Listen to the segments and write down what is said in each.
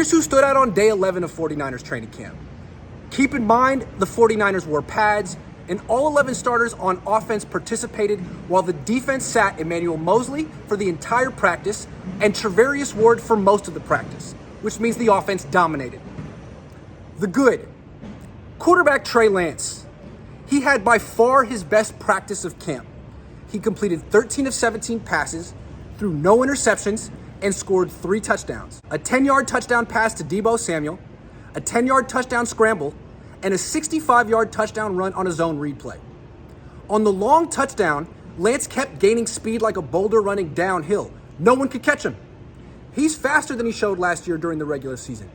Here's who stood out on day 11 of 49ers training camp. Keep in mind, the 49ers wore pads, and all 11 starters on offense participated while the defense sat Emmanuel Mosley for the entire practice and Travarius Ward for most of the practice, which means the offense dominated. The good. Quarterback Trey Lance. He had by far his best practice of camp. He completed 13 of 17 passes, threw no interceptions, and scored 3 touchdowns. A 10-yard touchdown pass to Debo Samuel, a 10-yard touchdown scramble, and a 65-yard touchdown run on a zone read play. On the long touchdown, Lance kept gaining speed like a boulder running downhill. No one could catch him. He's faster than he showed last year during the regular season.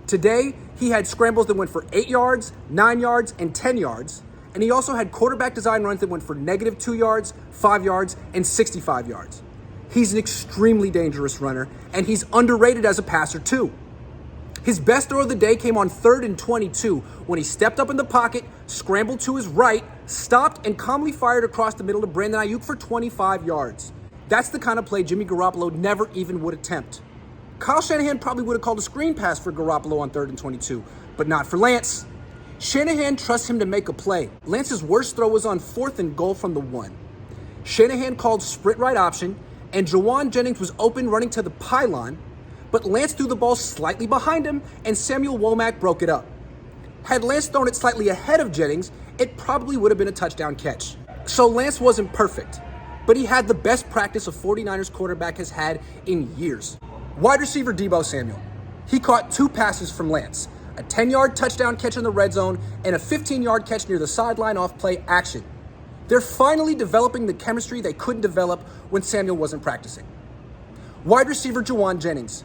Today, he had scrambles that went for 8 yards, 9 yards, and 10 yards, and he also had quarterback design runs that went for -2 yards, 5 yards, and 65 yards. He's an extremely dangerous runner, and he's underrated as a passer too. His best throw of the day came on 3rd and 22 when he stepped up in the pocket, scrambled to his right, stopped, and calmly fired across the middle to Brandon Ayuk for 25 yards. That's the kind of play Jimmy Garoppolo never even would attempt. Kyle Shanahan probably would have called a screen pass for Garoppolo on 3rd and 22, but not for Lance. Shanahan trusts him to make a play. Lance's worst throw was on 4th and goal from the 1. Shanahan called sprint right option, and Juwan Jennings was open running to the pylon, but Lance threw the ball slightly behind him, and Samuel Womack broke it up. Had Lance thrown it slightly ahead of Jennings, it probably would have been a touchdown catch. So Lance wasn't perfect, but he had the best practice a 49ers quarterback has had in years. Wide receiver Debo Samuel. He caught 2 passes from Lance, a 10-yard touchdown catch in the red zone and a 15-yard catch near the sideline off play action. They're finally developing the chemistry they couldn't develop when Samuel wasn't practicing. Wide receiver Juwan Jennings.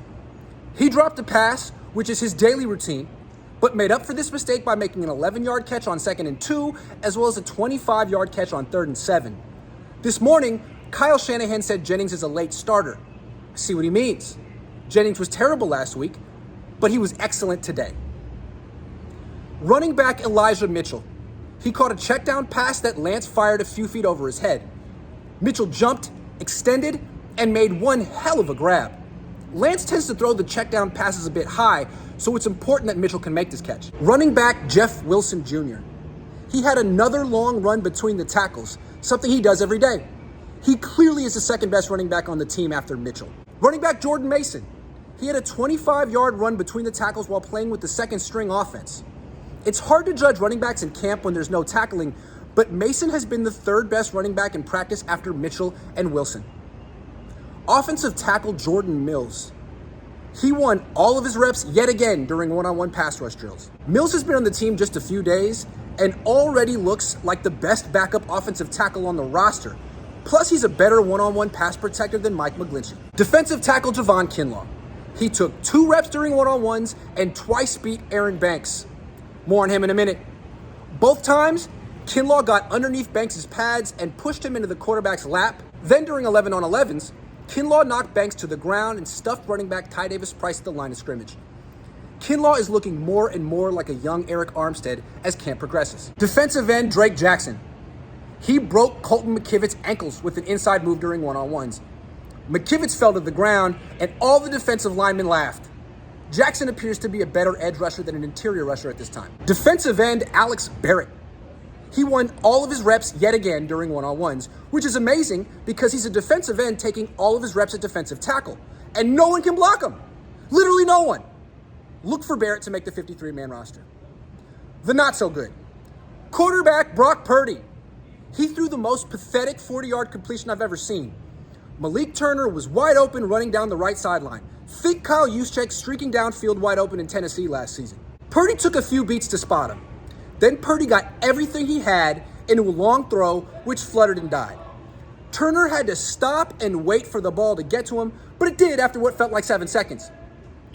He dropped a pass, which is his daily routine, but made up for this mistake by making an 11-yard catch on 2nd and 2, as well as a 25-yard catch on 3rd and 7. This morning, Kyle Shanahan said Jennings is a late starter. I see what he means. Jennings was terrible last week, but he was excellent today. Running back Elijah Mitchell. He caught a check down pass that Lance fired a few feet over his head. Mitchell jumped, extended, and made one hell of a grab. Lance tends to throw the check down passes a bit high, so it's important that Mitchell can make this catch. Running back Jeff Wilson Jr. He had another long run between the tackles, something he does every day. He clearly is the second best running back on the team after Mitchell. Running back Jordan Mason. He had a 25-yard run between the tackles while playing with the second string offense. It's hard to judge running backs in camp when there's no tackling, but Mason has been the 3rd best running back in practice after Mitchell and Wilson. Offensive tackle Jordan Mills. He won all of his reps yet again during one-on-one pass rush drills. Mills has been on the team just a few days and already looks like the best backup offensive tackle on the roster. Plus, he's a better one-on-one pass protector than Mike McGlinchey. Defensive tackle Javon Kinlaw. He took 2 reps during one-on-ones and twice beat Aaron Banks. More on him in a minute. Both times, Kinlaw got underneath Banks' pads and pushed him into the quarterback's lap. Then during 11-on-11s, Kinlaw knocked Banks to the ground and stuffed running back Ty Davis-Price at the line of scrimmage. Kinlaw is looking more and more like a young Eric Armstead as camp progresses. Defensive end Drake Jackson. He broke Colton McKivitz' ankles with an inside move during one-on-ones. McKivitz fell to the ground, and all the defensive linemen laughed. Jackson appears to be a better edge rusher than an interior rusher at this time. Defensive end Alex Barrett. He won all of his reps yet again during one-on-ones, which is amazing because he's a defensive end taking all of his reps at defensive tackle, and no one can block him. Literally no one. Look for Barrett to make the 53-man roster. The not so good. Quarterback Brock Purdy. He threw the most pathetic 40-yard completion I've ever seen. Malik Turner was wide open running down the right sideline. Think Kyle Juszczyk streaking downfield wide open in Tennessee last season. Purdy took a few beats to spot him. Then Purdy got everything he had into a long throw, which fluttered and died. Turner had to stop and wait for the ball to get to him, but it did after what felt like 7 seconds.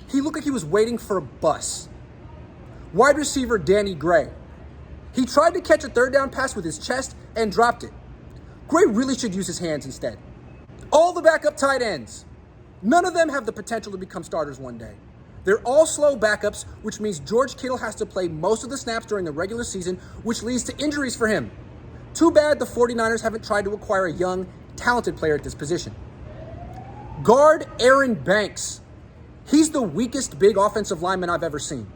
He looked like he was waiting for a bus. Wide receiver Danny Gray. He tried to catch a 3rd down pass with his chest and dropped it. Gray really should use his hands instead. All the backup tight ends. None of them have the potential to become starters one day. They're all slow backups, which means George Kittle has to play most of the snaps during the regular season, which leads to injuries for him. Too bad the 49ers haven't tried to acquire a young, talented player at this position. Guard Aaron Banks. He's the weakest big offensive lineman I've ever seen.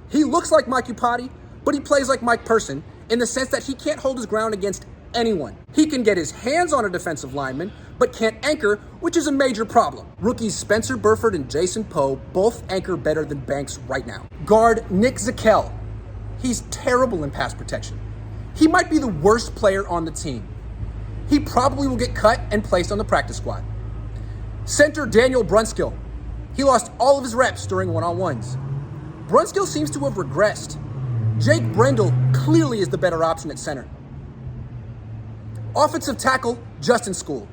He looks like Mike Upati, but he plays like Mike Person in the sense that he can't hold his ground against anyone. He can get his hands on a defensive lineman, but can't anchor, which is a major problem. Rookies Spencer Burford and Jason Poe both anchor better than Banks right now. Guard Nick Zakelj. He's terrible in pass protection. He might be the worst player on the team. He probably will get cut and placed on the practice squad. Center Daniel Brunskill. He lost all of his reps during one-on-ones. Brunskill seems to have regressed. Jake Brendel clearly is the better option at center. Offensive tackle Justin School.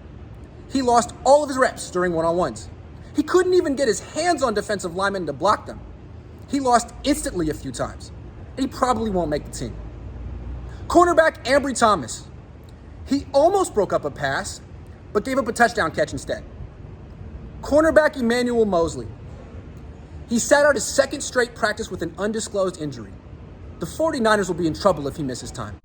He lost all of his reps during one-on-ones. He couldn't even get his hands on defensive linemen to block them. He lost instantly a few times. He probably won't make the team. Cornerback Ambry Thomas. He almost broke up a pass, but gave up a touchdown catch instead. Cornerback Emmanuel Mosley. He sat out his second straight practice with an undisclosed injury. The 49ers will be in trouble if he misses time.